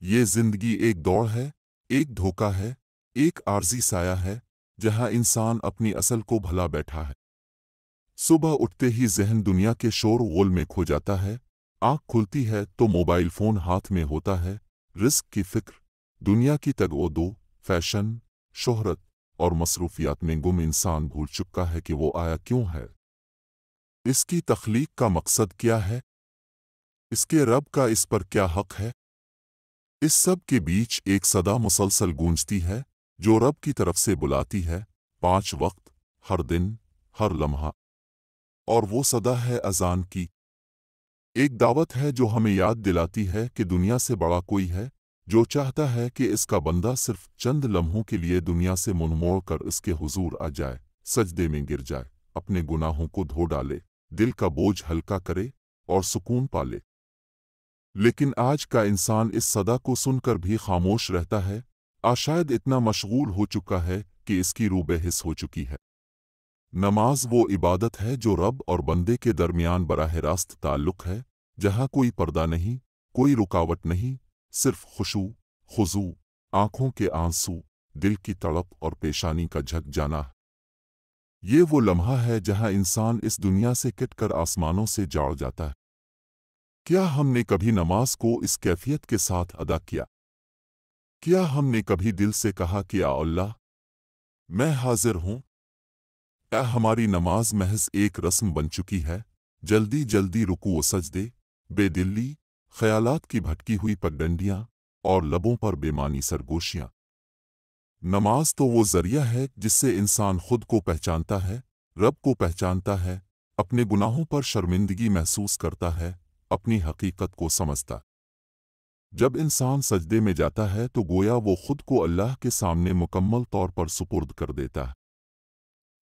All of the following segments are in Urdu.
یہ زندگی ایک دوڑ ہے، ایک دھوکہ ہے، ایک عارضی سایہ ہے جہاں انسان اپنی اصل کو بھلا بیٹھا ہے۔ صبح اٹھتے ہی ذہن دنیا کے شور غول میں کھو جاتا ہے، آنکھ کھلتی ہے تو موبائل فون ہاتھ میں ہوتا ہے، رزق کی فکر، دنیا کی تگ و دو، فیشن، شہرت اور مصروفیات میں گم انسان بھول چکا ہے کہ وہ آیا کیوں ہے، اس کی تخلیق کا مقصد کیا ہے، اس کے رب کا اس پر کیا حق ہے۔ اس سب کے بیچ ایک صدا مسلسل گونجتی ہے جو رب کی طرف سے بلاتی ہے، 5 وقت، ہر دن، ہر لمحہ، اور وہ صدا ہے اذان کی۔ ایک دعوت ہے جو ہمیں یاد دلاتی ہے کہ دنیا سے بڑا کوئی ہے جو چاہتا ہے کہ اس کا بندہ صرف چند لمحوں کے لیے دنیا سے منہ موڑ کر اس کے حضور آ جائے، سجدے میں گر جائے، اپنے گناہوں کو دھو ڈالے، دل کا بوجھ ہلکا کرے اور سکون پالے۔ لیکن آج کا انسان اس صدا کو سن کر بھی خاموش رہتا ہے، شاید اتنا مشغول ہو چکا ہے کہ اس کی روح بے حس ہو چکی ہے۔ نماز وہ عبادت ہے جو رب اور بندے کے درمیان براہ راست تعلق ہے، جہاں کوئی پردہ نہیں، کوئی رکاوٹ نہیں، صرف خشوع، خضوع، آنکھوں کے آنسو، دل کی تڑپ اور پیشانی کا جھک جانا۔ یہ وہ لمحہ ہے جہاں انسان اس دنیا سے کٹ کر آسمانوں سے جاڑ جاتا ہے۔ کیا ہم نے کبھی نماز کو اس کیفیت کے ساتھ ادا کیا؟ کیا ہم نے کبھی دل سے کہا کہ یا اللہ، میں حاضر ہوں؟ کیا ہماری نماز محض ایک رسم بن چکی ہے، جلدی جلدی رکوع و سجدے، بے دلی، خیالات کی بھٹکی ہوئی پگڈنڈیاں اور لبوں پر بے معنی سرگوشیاں؟ نماز تو وہ ذریعہ ہے جس سے انسان خود کو پہچانتا ہے، رب کو پہچانتا ہے، اپنے گناہوں پر شرمندگی محسوس کرتا ہے، اپنی حقیقت کو سمجھتا۔ جب انسان سجدے میں جاتا ہے تو گویا وہ خود کو اللہ کے سامنے مکمل طور پر سپرد کر دیتا ہے۔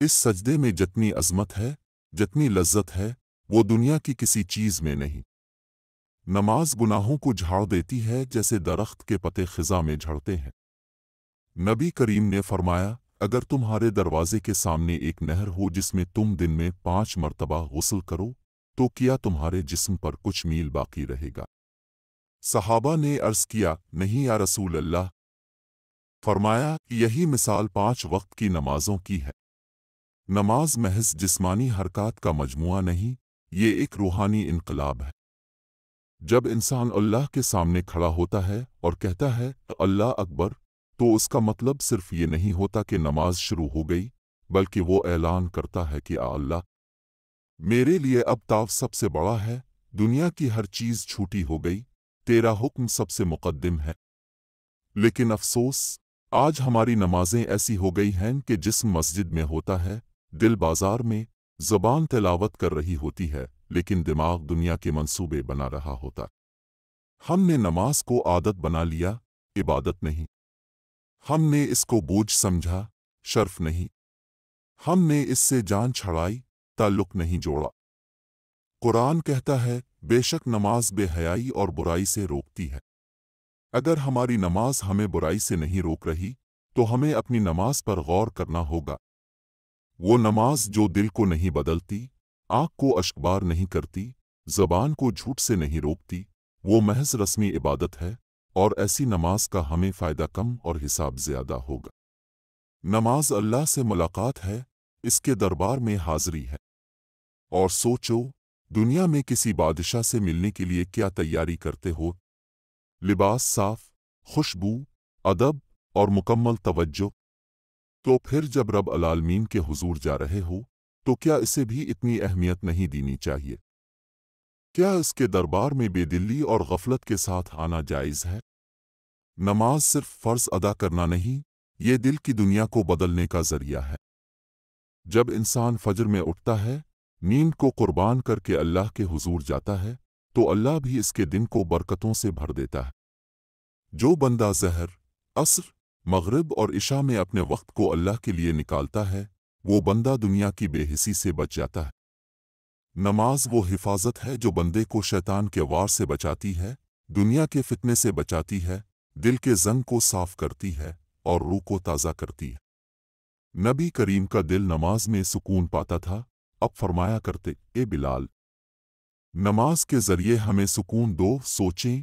اس سجدے میں جتنی عظمت ہے، جتنی لذت ہے، وہ دنیا کی کسی چیز میں نہیں۔ نماز گناہوں کو جھاڑ دیتی ہے جیسے درخت کے پتے خزاں میں جھڑتے ہیں۔ نبی کریم نے فرمایا، اگر تمہارے دروازے کے سامنے ایک نہر ہو جس میں تم دن میں 5 مرتبہ غسل کرو تو کیا تمہارے جسم پر کچھ میل باقی رہے گا؟ صحابہ نے عرض کیا، نہیں یا رسول اللہ۔ فرمایا، یہی مثال 5 وقت کی نمازوں کی ہے۔ نماز محض جسمانی حرکات کا مجموعہ نہیں، یہ ایک روحانی انقلاب ہے۔ جب انسان اللہ کے سامنے کھڑا ہوتا ہے اور کہتا ہے اللہ اکبر، تو اس کا مطلب صرف یہ نہیں ہوتا کہ نماز شروع ہو گئی، بلکہ وہ اعلان کرتا ہے کہ اللہ، میرے لیے اب طاف سب سے بڑا ہے، دنیا کی ہر چیز چھوٹی ہو گئی، تیرا حکم سب سے مقدم ہے۔ لیکن افسوس، آج ہماری نمازیں ایسی ہو گئی ہیں کہ جسم مسجد میں ہوتا ہے، دل بازار میں، زبان تلاوت کر رہی ہوتی ہے، لیکن دماغ دنیا کے منصوبے بنا رہا ہوتا۔ ہم نے نماز کو عادت بنا لیا، عبادت نہیں۔ ہم نے اس کو بوجھ سمجھا، شرف نہیں۔ ہم نے اس سے جان چھڑائی، تعلق نہیں جوڑا۔ قرآن کہتا ہے، بے شک نماز بے حیائی اور برائی سے روکتی ہے۔ اگر ہماری نماز ہمیں برائی سے نہیں روک رہی، تو ہمیں اپنی نماز پر غور کرنا ہوگا۔ وہ نماز جو دل کو نہیں بدلتی، آنکھ کو اشکبار نہیں کرتی، زبان کو جھوٹ سے نہیں روکتی، وہ محض رسمی عبادت ہے، اور ایسی نماز کا ہمیں فائدہ کم اور حساب زیادہ ہوگا۔ نماز اللہ سے ملاقات ہے، اس کے دربار میں حاضری ہے۔ اور سوچو، دنیا میں کسی بادشاہ سے ملنے کے لیے کیا تیاری کرتے ہو؟ لباس صاف، خوشبو، ادب اور مکمل توجہ۔ تو پھر جب رب العالمین کے حضور جا رہے ہو، تو کیا اسے بھی اتنی اہمیت نہیں دینی چاہیے؟ کیا اس کے دربار میں بے دلی اور غفلت کے ساتھ آنا جائز ہے؟ نماز صرف فرض ادا کرنا نہیں، یہ دل کی دنیا کو بدلنے کا ذریعہ ہے۔ جب انسان فجر میں اٹھتا ہے، نیند کو قربان کر کے اللہ کے حضور جاتا ہے، تو اللہ بھی اس کے دن کو برکتوں سے بھر دیتا ہے۔ جو بندہ ظہر، عصر، مغرب اور عشاء میں اپنے وقت کو اللہ کے لیے نکالتا ہے، وہ بندہ دنیا کی بے حسی سے بچ جاتا ہے۔ نماز وہ حفاظت ہے جو بندے کو شیطان کے وار سے بچاتی ہے، دنیا کے فتنے سے بچاتی ہے، دل کے زنگ کو صاف کرتی ہے اور روح کو تازہ کرتی ہے۔ نبی کریم کا دل نماز میں سکون پاتا تھا، اب فرمایا کرتے، اے بلال، نماز کے ذریعے ہمیں سکون دو، سوچیں